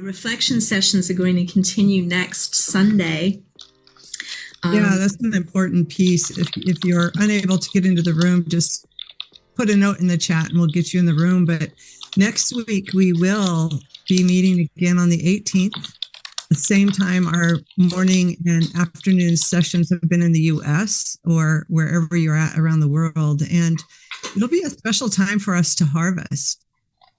reflection sessions are going to continue next Sunday. Yeah, that's an important piece. If you're unable to get into the room, just put a note in the chat and we'll get you in the room. But next week, we will be meeting again on the 18th. The same time, our morning and afternoon sessions have been in the US or wherever you're at around the world. And it'll be a special time for us to harvest.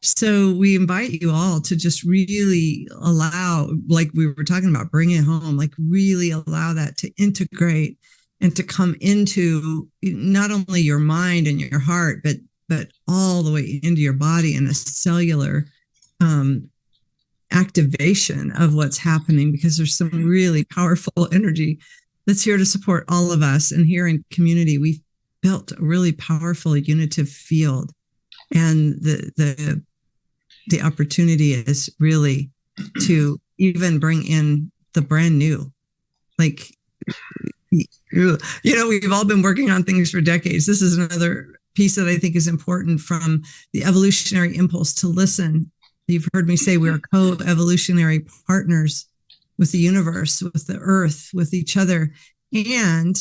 So we invite you all to just really allow, like we were talking about, bring it home, like really allow that to integrate and to come into not only your mind and your heart, but all the way into your body in a cellular activation of what's happening, because there's some really powerful energy that's here to support all of us. And here in community, we've built a really powerful unitive field. And the opportunity is really to even bring in the brand new. Like, we've all been working on things for decades. This is another piece that I think is important from the evolutionary impulse to listen. You've heard me say we're co-evolutionary partners with the universe, with the earth, with each other, and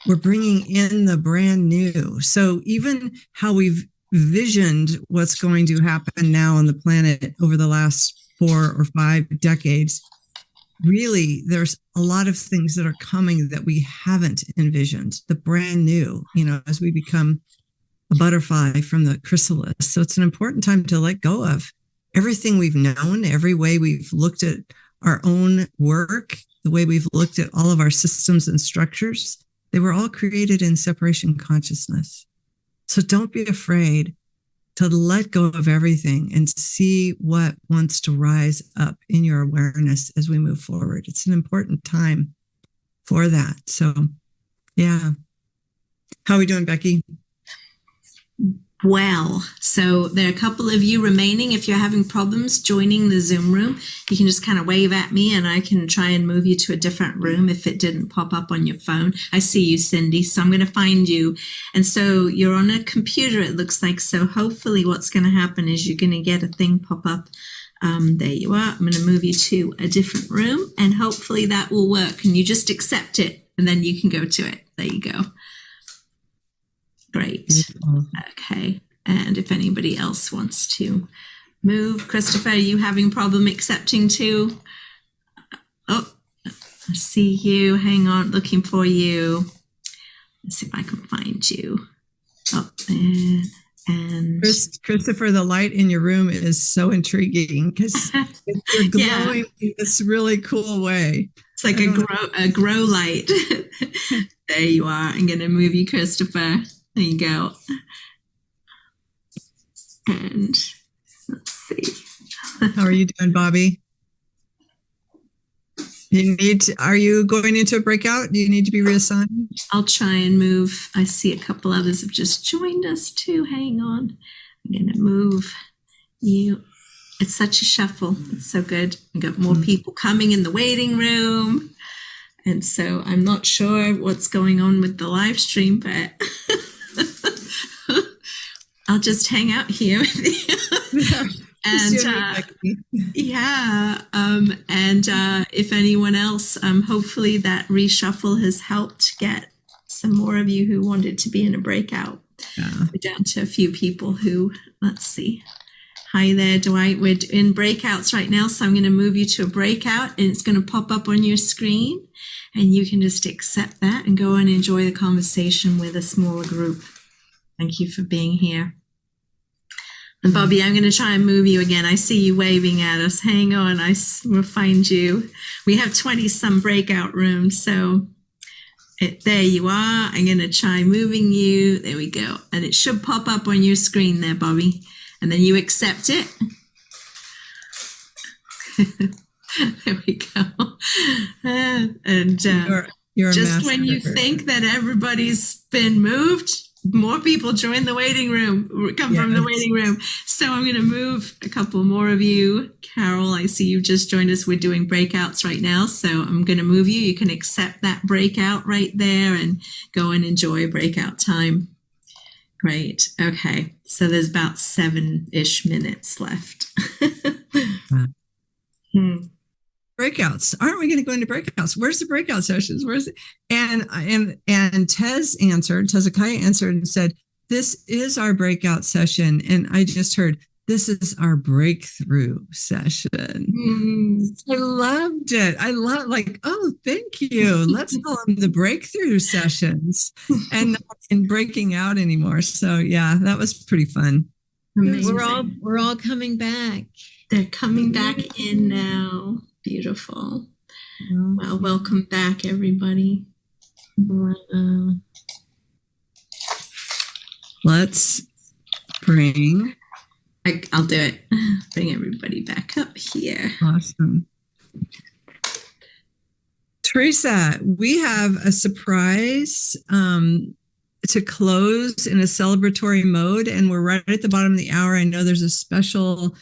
we're bringing in the brand new. So even how we've visioned what's going to happen now on the planet over the last 4 or 5 decades, really, there's a lot of things that are coming that we haven't envisioned, the brand new, as we become a butterfly from the chrysalis. So it's an important time to let go of everything we've known, every way we've looked at our own work, the way we've looked at all of our systems and structures. They were all created in separation consciousness. So don't be afraid to let go of everything and see what wants to rise up in your awareness as we move forward. It's an important time for that. So, yeah. How are we doing, Becky? Well, so there are a couple of you remaining. If you're having problems joining the Zoom room, you can just kind of wave at me and I can try and move you to a different room if it didn't pop up on your phone. I see you, Cindy, so I'm going to find you. And so you're on a computer, it looks like. So hopefully what's going to happen is you're going to get a thing pop up. There you are. I'm going to move you to a different room and hopefully that will work. And you just accept it and then you can go to it. There you go. Great. Okay. And if anybody else wants to move, Christopher, are you having problem accepting too? Oh, I see you. Hang on, looking for you. Let's see if I can find you. Oh, and Christopher, the light in your room is so intriguing because you're glowing in this really cool way. It's like a grow light. There you are. I'm going to move you, Christopher. There you go. And let's see. How are you doing, Bobby? Are you going into a breakout? Do you need to be reassigned? I'll try and move. I see a couple others have just joined us too. Hang on. I'm going to move you. It's such a shuffle. It's so good. We've got more people coming in the waiting room. And so I'm not sure what's going on with the live stream, but I'll just hang out here with you. And if anyone else, hopefully that reshuffle has helped get some more of you who wanted to be in a breakout. Yeah. We're down to a few people who, let's see. Hi there, Dwight. We're in breakouts right now, so I'm going to move you to a breakout and it's going to pop up on your screen and you can just accept that and go and enjoy the conversation with a smaller group. Thank you for being here. And Bobby, I'm going to try and move you again. I see you waving at us. Hang on, I will find you. We have 20-some breakout rooms, so there you are. I'm going to try moving you. There we go. And it should pop up on your screen there, Bobby. And then you accept it. There we go. And you're just when you think that everybody's been moved, more people join the waiting room, come from the waiting room. So I'm going to move a couple more of you. Carol, I see you've just joined us. We're doing breakouts right now. So I'm going to move you. You can accept that breakout right there and go and enjoy breakout time. Great. Okay. So there's about 7-ish minutes left. Hmm. Breakouts. Aren't we going to go into breakouts? Where's the breakout sessions? Where's it? And Hezekiah answered and said, this is our breakout session. And I just heard, this is our breakthrough session. I loved it. I love oh, thank you. Let's call them the breakthrough sessions and not in breaking out anymore. So yeah, that was pretty fun. Amazing. We're all coming back. They're coming back in now. Beautiful. Well, welcome back, everybody. Let's bring. I'll do it. Bring everybody back up here. Awesome. Teresa, we have a surprise to close in a celebratory mode, and we're right at the bottom of the hour. I know there's a special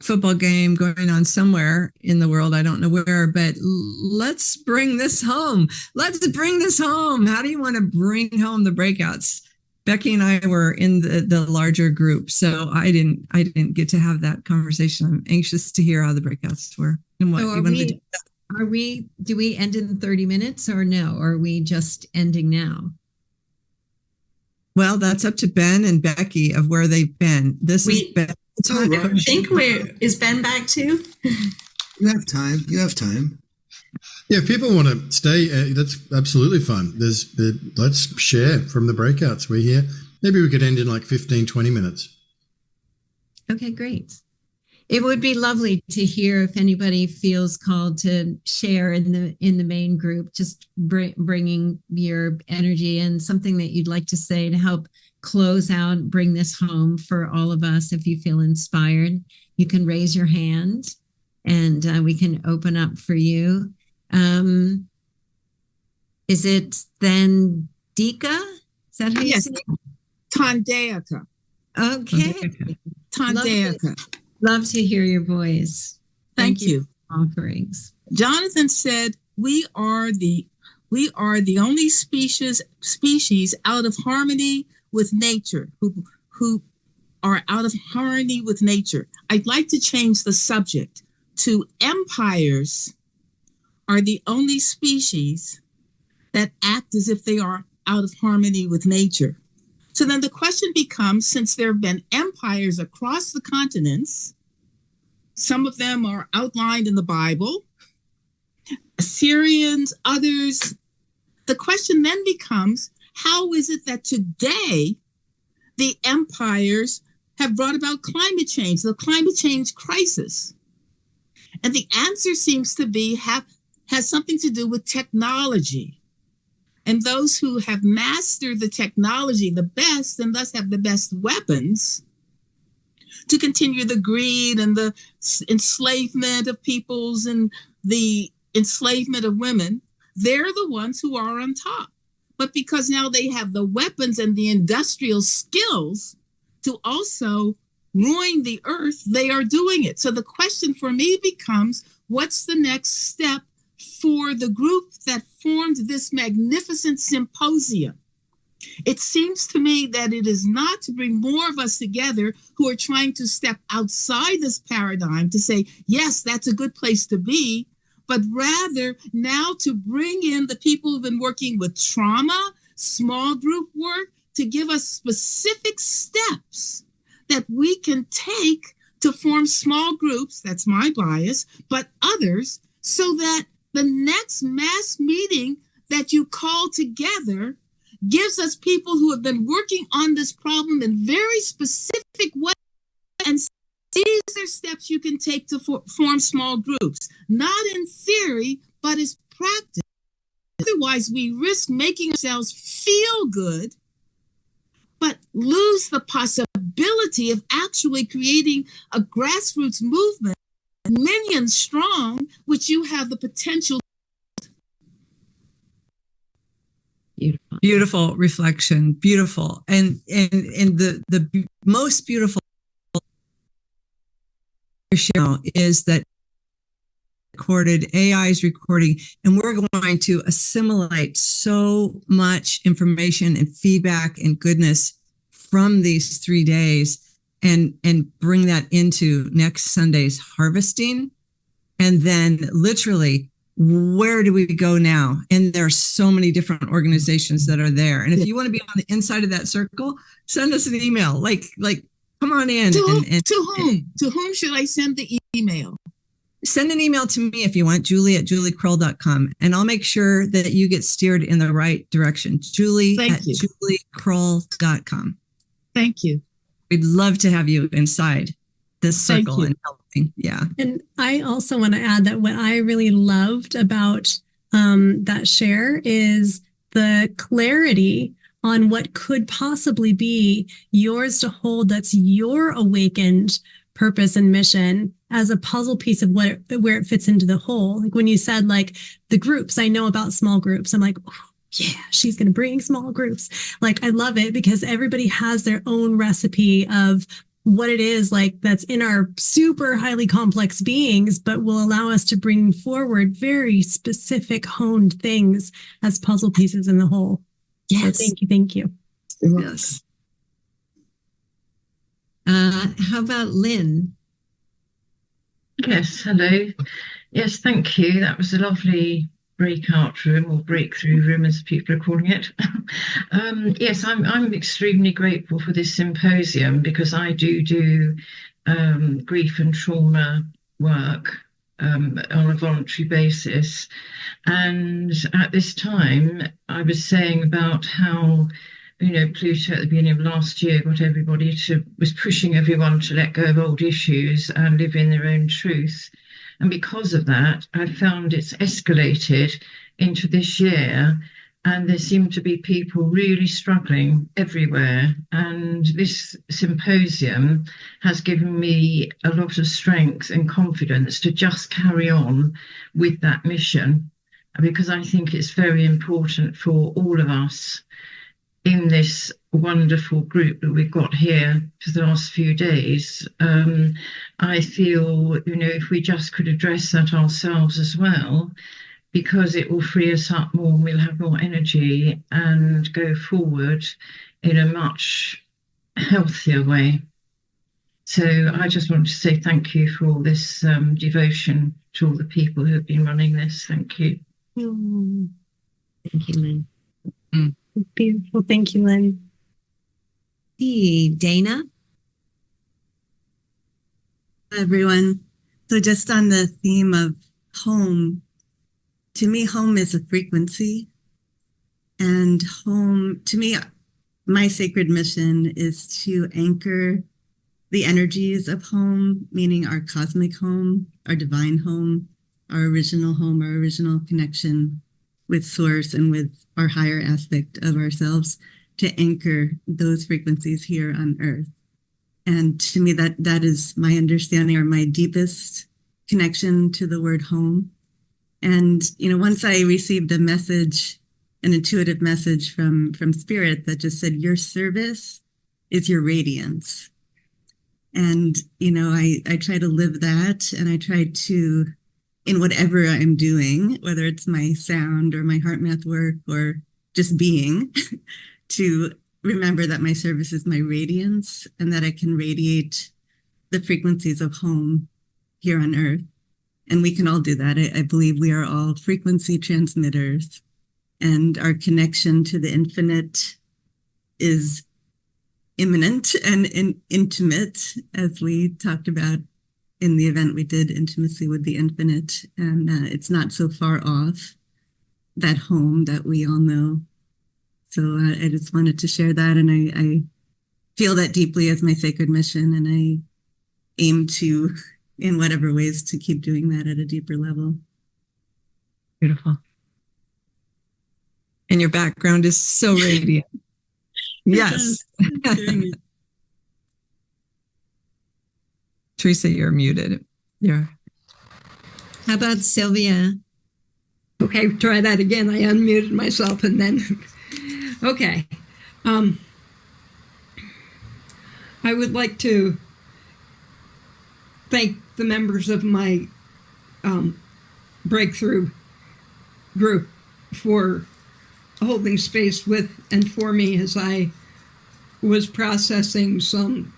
football game going on somewhere in the world. I don't know where, but let's bring this home. Let's bring this home. How do you want to bring home the breakouts? Becky and I were in the larger group, so I didn't get to have that conversation. I'm anxious to hear how the breakouts were and what you wanted to do. Do we end in 30 minutes or no? Or are we just ending now? Well, that's up to Ben and Becky of where they've been. Is Ben. Is Ben back too? You have time. Yeah, if people want to stay, that's absolutely fun. Let's share from the breakouts. We're here. Maybe we could end in like 15, 20 minutes. Okay, great. It would be lovely to hear if anybody feels called to share in the main group, just bringing your energy and something that you'd like to say to help close out, bring this home for all of us. If you feel inspired, you can raise your hand and we can open up for you. Is it then Dika? Is that how you say it? Tandeyaka. Okay. Tandeyaka. Love to hear your voice. Thank you. Offerings. Jonathan said, we are the only species out of harmony with nature, who are out of harmony with nature. I'd like to change the subject to empires are the only species that act as if they are out of harmony with nature. So then the question becomes, since there have been empires across the continents, some of them are outlined in the Bible, Assyrians, others, the question then becomes, how is it that today the empires have brought about climate change, the climate change crisis? And the answer seems to be has something to do with technology. And those who have mastered the technology the best and thus have the best weapons to continue the greed and the enslavement of peoples and the enslavement of women, they're the ones who are on top. But because now they have the weapons and the industrial skills to also ruin the earth, they are doing it. So the question for me becomes, what's the next step for the group that formed this magnificent symposium? It seems to me that it is not to bring more of us together who are trying to step outside this paradigm to say, yes, that's a good place to be, but rather now to bring in the people who've been working with trauma, small group work, to give us specific steps that we can take to form small groups, that's my bias, but others, so that the next mass meeting that you call together gives us people who have been working on this problem in very specific ways, and these are steps you can take to form small groups, not in theory, but as practice. Otherwise, we risk making ourselves feel good, but lose the possibility of actually creating a grassroots movement, millions strong, which you have the potential. Beautiful reflection. Beautiful. And the most beautiful is that AI is recording, and we're going to assimilate so much information and feedback and goodness from these 3 days and bring that into next Sunday's harvesting. And then literally, where do we go now? And there are so many different organizations that are there. And if you want to be on the inside of that circle, send us an email. Like, come on in. To whom? To whom should I send the email? Send an email to me if you want, Julie@juliekrull.com. And I'll make sure that you get steered in the right direction. Julie@juliekrull.com. Thank you. We'd love to have you inside this circle and helping. Yeah. And I also want to add that what I really loved about that share is the clarity on what could possibly be yours to hold. That's your awakened purpose and mission as a puzzle piece of where it fits into the whole. Like when you said like the groups, I know about small groups. I'm like, oh, yeah, she's going to bring small groups. Like, I love it because everybody has their own recipe of what it is like that's in our super highly complex beings, but will allow us to bring forward very specific honed things as puzzle pieces in the whole. Yes. So thank you. Yes. How about Lynn? Yes, hello. Yes, thank you. That was a lovely breakout room or breakthrough room, as people are calling it. Yes, I'm extremely grateful for this symposium because I do grief and trauma work on a voluntary basis. And at this time, I was saying about how, Pluto at the beginning of last year was pushing everyone to let go of old issues and live in their own truth. And because of that, I found it's escalated into this year, and there seem to be people really struggling everywhere. And this symposium has given me a lot of strength and confidence to just carry on with that mission, because I think it's very important for all of us in this wonderful group that we've got here for the last few days. I feel, if we just could address that ourselves as well, because it will free us up more and we'll have more energy and go forward in a much healthier way. So I just want to say thank you for all this devotion to all the people who have been running this. Thank you. Thank you, Lynn. Beautiful. Thank you, Lynn. Hey, Dana. Hi, everyone. So just on the theme of home, to me, home is a frequency. And home, to me, my sacred mission is to anchor the energies of home, meaning our cosmic home, our divine home, our original connection with source and with our higher aspect of ourselves, to anchor those frequencies here on earth. And to me, that is my understanding or my deepest connection to the word home. And, once I received a message, an intuitive message from Spirit that just said, your service is your radiance. And, I try to live that, and I try to, in whatever I'm doing, whether it's my sound or my heart math work or just being, to remember that my service is my radiance and that I can radiate the frequencies of home here on earth. And we can all do that. I believe we are all frequency transmitters, and our connection to the infinite is imminent and intimate, as we talked about in the event we did, Intimacy with the Infinite. And it's not so far off, that home that we all know. So I just wanted to share that. And I feel that deeply as my sacred mission. And I aim to, in whatever ways, to keep doing that at a deeper level. Beautiful. And your background is so radiant. Yes. Teresa, you're muted. Yeah. How about Sylvia? Okay, try that again. I unmuted myself and then, okay. I would like to thank the members of my breakthrough group for holding space with and for me as I was processing some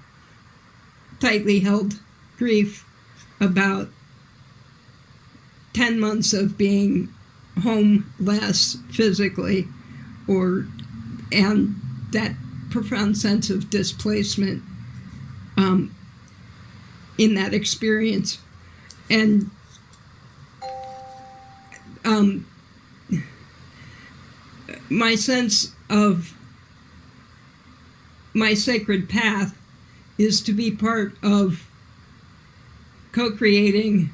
tightly held grief about 10 months of being homeless physically, and that profound sense of displacement in that experience. And my sense of my sacred path is to be part of co-creating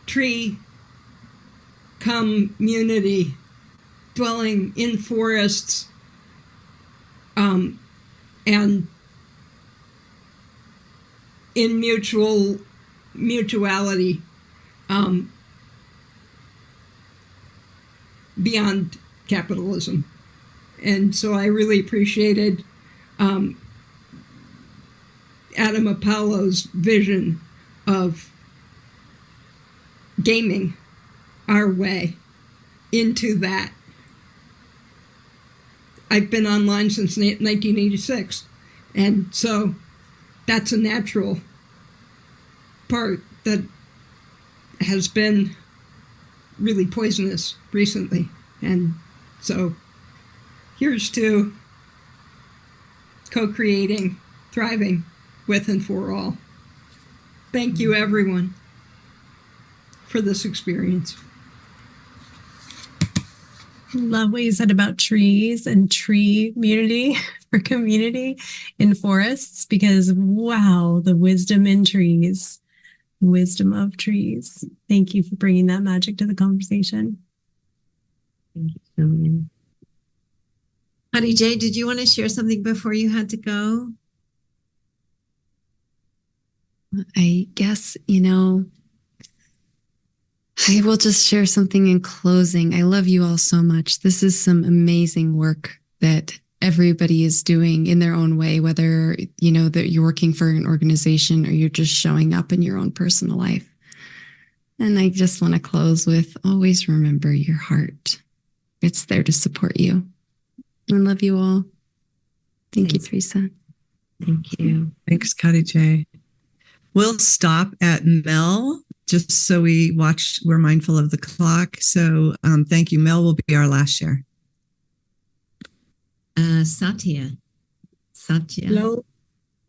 tree community, dwelling in forests, and in mutuality, beyond capitalism. And so I really appreciated Adam Apollo's vision of gaming our way into that. I've been online since 1986, and so that's a natural part that has been really poisonous recently. And so here's to co-creating, thriving with and for all. Thank you, everyone, for this experience. I love what you said about trees and tree community for community in forests, because wow, the wisdom in trees, the wisdom of trees. Thank you for bringing that magic to the conversation. Thank you so much. Khadijih, did you want to share something before you had to go? I guess, I will just share something in closing. I love you all so much. This is some amazing work that everybody is doing in their own way, whether, that you're working for an organization or you're just showing up in your own personal life. And I just want to close with always remember your heart. It's there to support you. I love you all. Thank you, Teresa. Thank you. Thanks, Khadijih. We'll stop at Mel, just so we're mindful of the clock. So thank you. Mel will be our last share. Satya. Hello,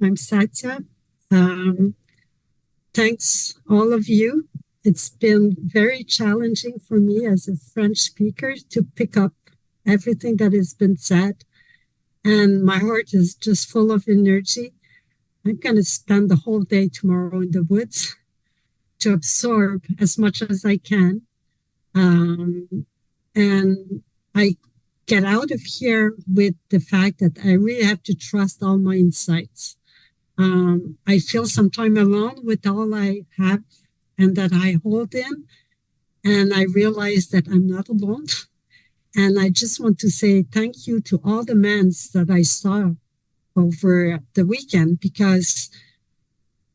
I'm Satya. Thanks, all of you. It's been very challenging for me as a French speaker to pick up everything that has been said. And my heart is just full of energy. I'm going to spend the whole day tomorrow in the woods to absorb as much as I can. And I get out of here with the fact that I really have to trust all my insights. I feel sometimes alone with all I have and that I hold in. And I realize that I'm not alone. And I just want to say thank you to all the men that I saw over the weekend, because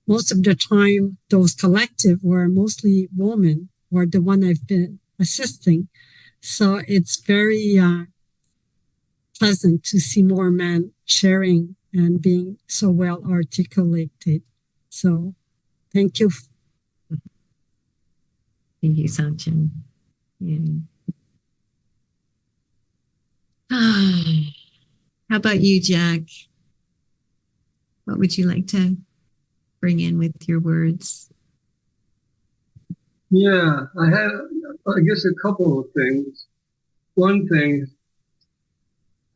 most of the time those collective were mostly women, or the one I've been assisting. So it's very pleasant to see more men sharing and being so well articulated. So thank you. Thank you, Satya. Yeah. How about you, Jack? What would you like to bring in with your words? Yeah, I guess, a couple of things. One thing,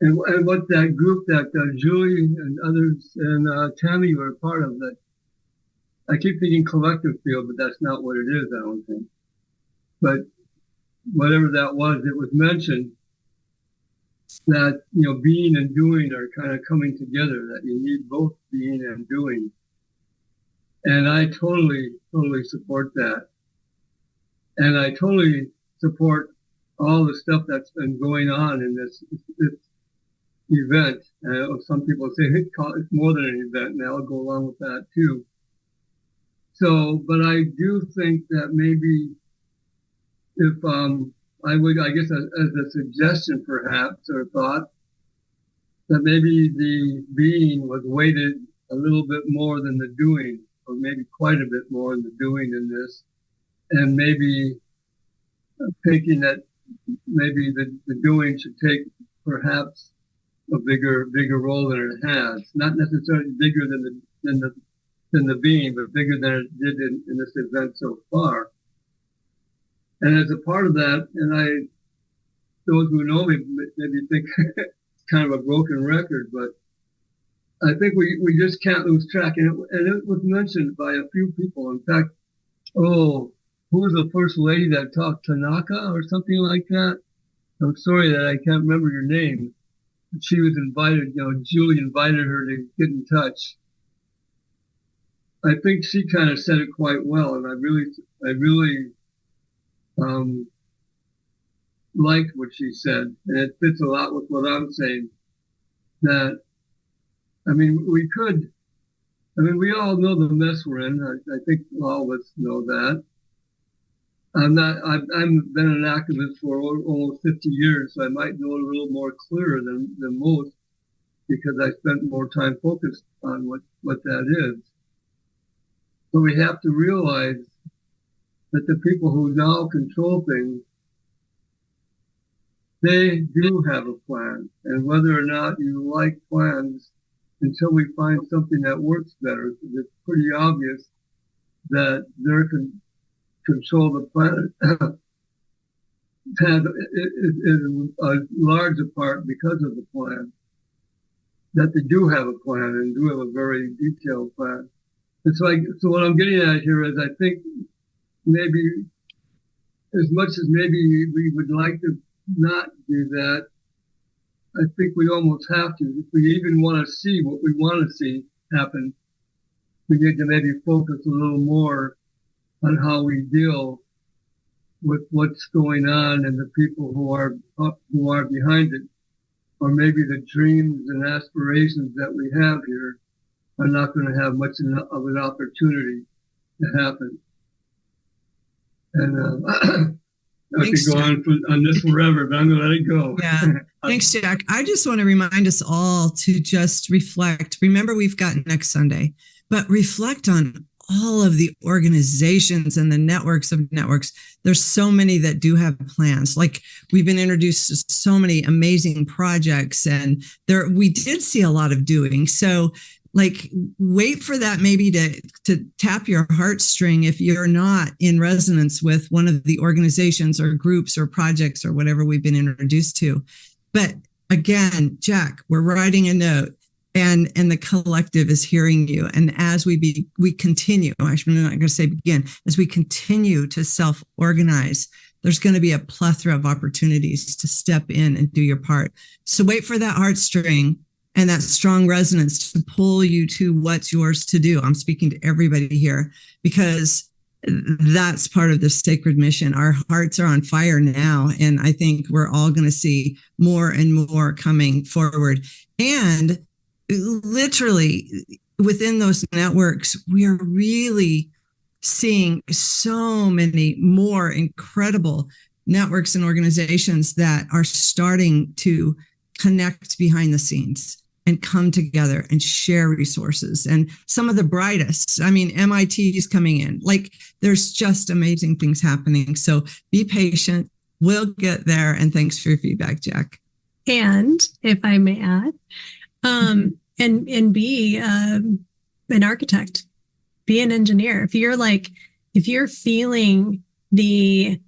and what that group that Julie and others and Tammy were a part of, that I keep thinking collective field, but that's not what it is, I don't think. But whatever that was, it was mentioned that, being and doing are kind of coming together, that you need both being and doing. And I totally support that. And I totally support all the stuff that's been going on in this event. Some people say it's more than an event, and I'll go along with that too. So, but I do think that maybe if I would, I guess, as a suggestion perhaps, or thought, that maybe the being was weighted a little bit more than the doing, or maybe quite a bit more than the doing in this. and maybe thinking that maybe the doing should take perhaps a bigger role than it has. Not necessarily bigger than the being, but bigger than it did in this event so far. And as a part of that, and those who know me maybe think it's kind of a broken record, but I think we just can't lose track. And it was mentioned by a few people. In fact, who was the first lady that talked, Tanaka or something like that? I'm sorry that I can't remember your name. She was invited, Julie invited her to get in touch. I think she kind of said it quite well, and I really liked what she said, and it fits a lot with what I'm saying. That, we all know the mess we're in. I think all of us know that. I've been an activist for almost 50 years, so I might know it a little more clearer than most, because I spent more time focused on what that is. But we have to realize that the people who now control things, they do have a plan. And whether or not you like plans, until we find something that works better, it's pretty obvious that their control of the planet is a large part because of the plan. That they do have a plan and do have a very detailed plan. And so what I'm getting at here is, I think maybe as much as maybe we would like to not do that, I think we almost have to. If we even want to see what we want to see happen, we need to maybe focus a little more on how we deal with what's going on and the people who are behind it. Or maybe the dreams and aspirations that we have here are not going to have much of an opportunity to happen. And I could go on this forever, but I'm going to let it go. Yeah. Thanks, Jack. I just want to remind us all to just reflect. Remember, we've got next Sunday, but reflect on all of the organizations and the networks of networks. There's so many that do have plans. Like, we've been introduced to so many amazing projects, and we did see a lot of doing. So, wait for that maybe to tap your heartstring if you're not in resonance with one of the organizations or groups or projects or whatever we've been introduced to. But again, Jack, we're writing a note, and the collective is hearing you. And as we continue, actually, I'm not going to say begin, as we continue to self-organize, there's going to be a plethora of opportunities to step in and do your part. So wait for that heartstring and that strong resonance to pull you to what's yours to do. I'm speaking to everybody here because that's part of the sacred mission. Our hearts are on fire now, and I think we're all going to see more and more coming forward. And literally within those networks, we are really seeing so many more incredible networks and organizations that are starting to connect behind the scenes and come together and share resources. And some of the brightest, MIT is coming in. There's just amazing things happening. So be patient. We'll get there. And thanks for your feedback, Jack. And if I may add, and be an architect, be an engineer. If you're feeling the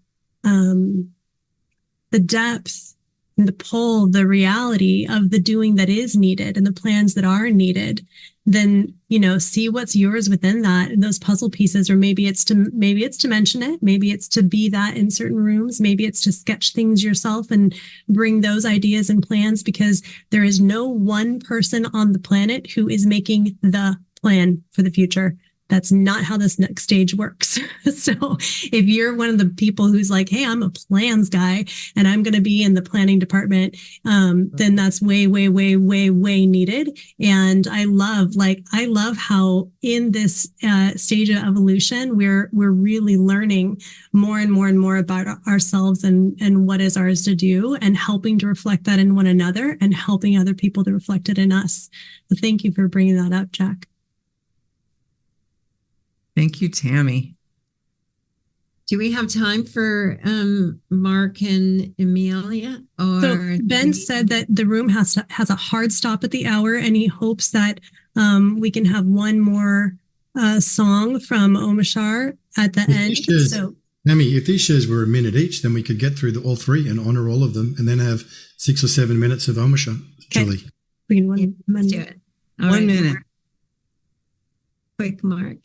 depth and the pull, the reality of the doing that is needed and the plans that are needed, then, see what's yours within that, and those puzzle pieces. Or maybe it's to mention it. Maybe it's to be that in certain rooms. Maybe it's to sketch things yourself and bring those ideas and plans, because there is no one person on the planet who is making the plan for the future. That's not how this next stage works. So if you're one of the people who's like, hey, I'm a plans guy and I'm going to be in the planning department, then that's way, way, way, way, way needed. And I love how in this stage of evolution, we're really learning more and more and more about ourselves and what is ours to do, and helping to reflect that in one another and helping other people to reflect it in us. So thank you for bringing that up, Jack. Thank you, Tammy. Do we have time for Mark and Amelia? Or so Ben said that the room has a hard stop at the hour, and he hopes that we can have one more song from Omashar at the end. So, Tammy, if these shows were a minute each, then we could get through all three and honor all of them, and then have 6 or 7 minutes of Omashar. Julie, we can let's do it. All 1 minute. Quick, Mark.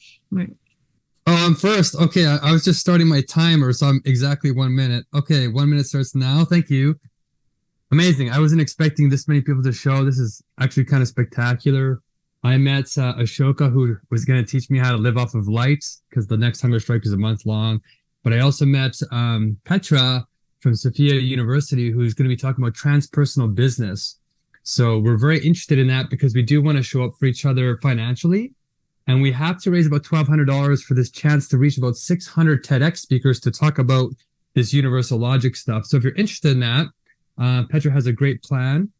Oh, I'm first. Okay, I was just starting my timer, so I'm exactly 1 minute. Okay, 1 minute starts now. Thank you. Amazing. I wasn't expecting this many people to show. This is actually kind of spectacular. I met Ashoka, who was going to teach me how to live off of light, because the next hunger strike is a month long. But I also met Petra from Sofia University, who's going to be talking about transpersonal business. So we're very interested in that because we do want to show up for each other financially. And we have to raise about $1,200 for this chance to reach about 600 TEDx speakers to talk about this universal logic stuff. So if you're interested in that, Petra has a great plan.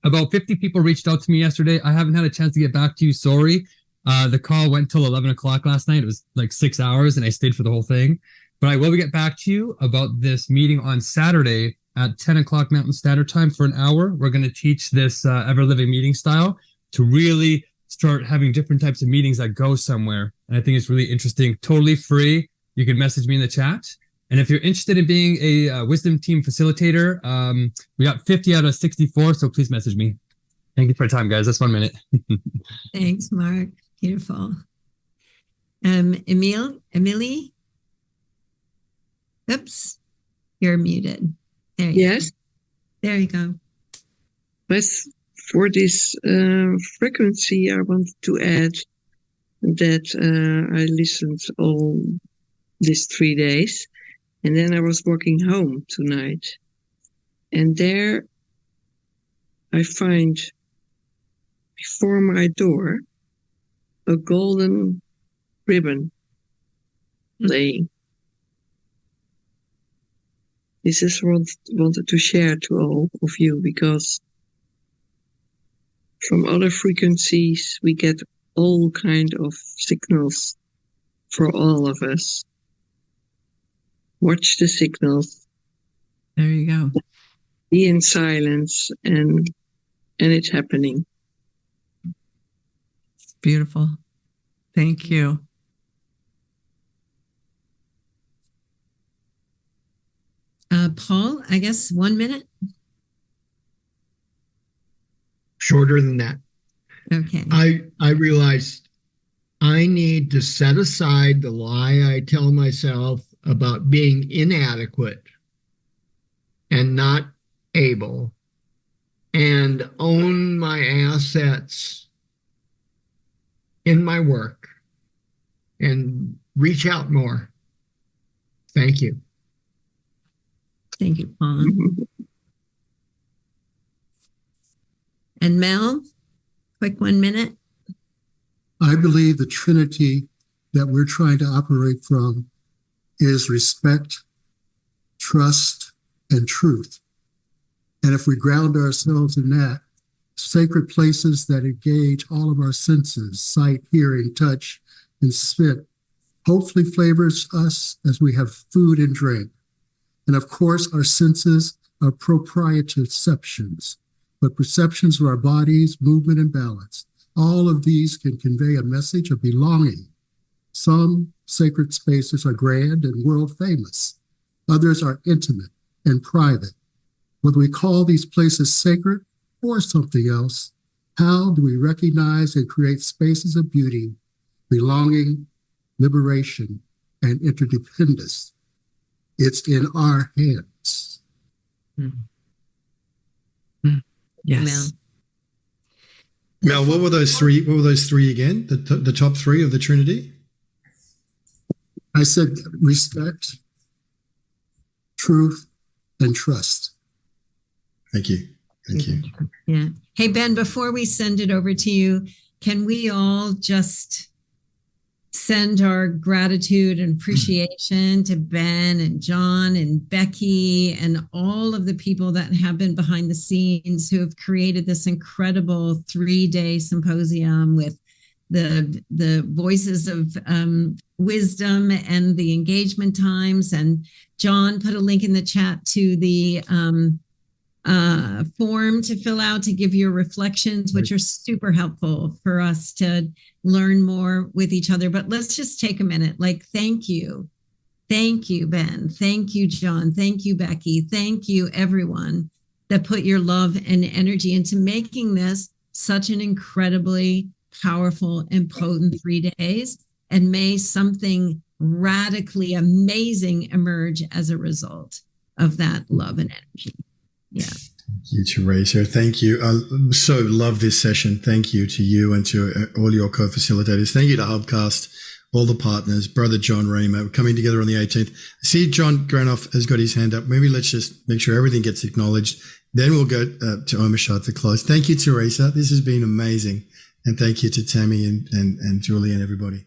About 50 people reached out to me yesterday. I haven't had a chance to get back to you. Sorry. The call went till 11 o'clock last night. It was like 6 hours and I stayed for the whole thing. But I will get back to you about this meeting on Saturday at 10 o'clock Mountain Standard Time for an hour. We're going to teach this ever-living meeting style to really start having different types of meetings that go somewhere. And I think it's really interesting. Totally free. You can message me in the chat. And if you're interested in being a wisdom team facilitator, we got 50 out of 64. So please message me. Thank you for your time, guys. That's 1 minute. Thanks, Mark. Beautiful. Emily? Oops. You're muted. There you go. There you go. But for this frequency, I want to add that I listened all these 3 days, and then I was walking home tonight, and there I find before my door a golden ribbon laying. This is what I wanted to share to all of you, because from other frequencies we get all kind of signals for all of us. Watch the signals. There you go. Be in silence, and it's happening. It's beautiful. Thank you. Paul, I guess 1 minute. Shorter than that. Okay. I realized I need to set aside the lie I tell myself about being inadequate and not able, and own my assets in my work and reach out more. Thank you. Thank you, Paul. And Mel, quick 1 minute. I believe the Trinity that we're trying to operate from is respect, trust, and truth. And if we ground ourselves in that, sacred places that engage all of our senses, sight, hearing, touch, and smell, hopefully flavors us as we have food and drink. And of course, our senses are proprioceptions, but perceptions of our bodies, movement, and balance. All of these can convey a message of belonging. Some sacred spaces are grand and world famous. Others are intimate and private. Whether we call these places sacred or something else, how do we recognize and create spaces of beauty, belonging, liberation, and interdependence? It's in our hands. Yes. Mel, what were those three? What were those three again? The top three of the Trinity? I said respect, truth, and trust. Thank you. Thank you. Yeah. Hey, Ben, before we send it over to you, can we all just send our gratitude and appreciation to Ben and John and Becky and all of the people that have been behind the scenes who have created this incredible 3-day symposium with the voices of wisdom and the engagement times. And John put a link in the chat to the form to fill out to give your reflections, which are super helpful for us to learn more with each other. But let's just take a minute. Like, thank you. Thank you, Ben. Thank you, John. Thank you, Becky. Thank you, everyone that put your love and energy into making this such an incredibly powerful and potent 3 days. And may something radically amazing emerge as a result of that love and energy. Yeah. Thank you, Teresa. Thank you. I so love this session. Thank you to you and to all your co-facilitators. Thank you to Hubcast, all the partners, Brother John Raymer. We're coming together on the 18th. I see John Granoff has got his hand up. Maybe let's just make sure everything gets acknowledged. Then we'll go to Omashar to close. Thank you, Teresa. This has been amazing. And thank you to Tammy and Julie and everybody.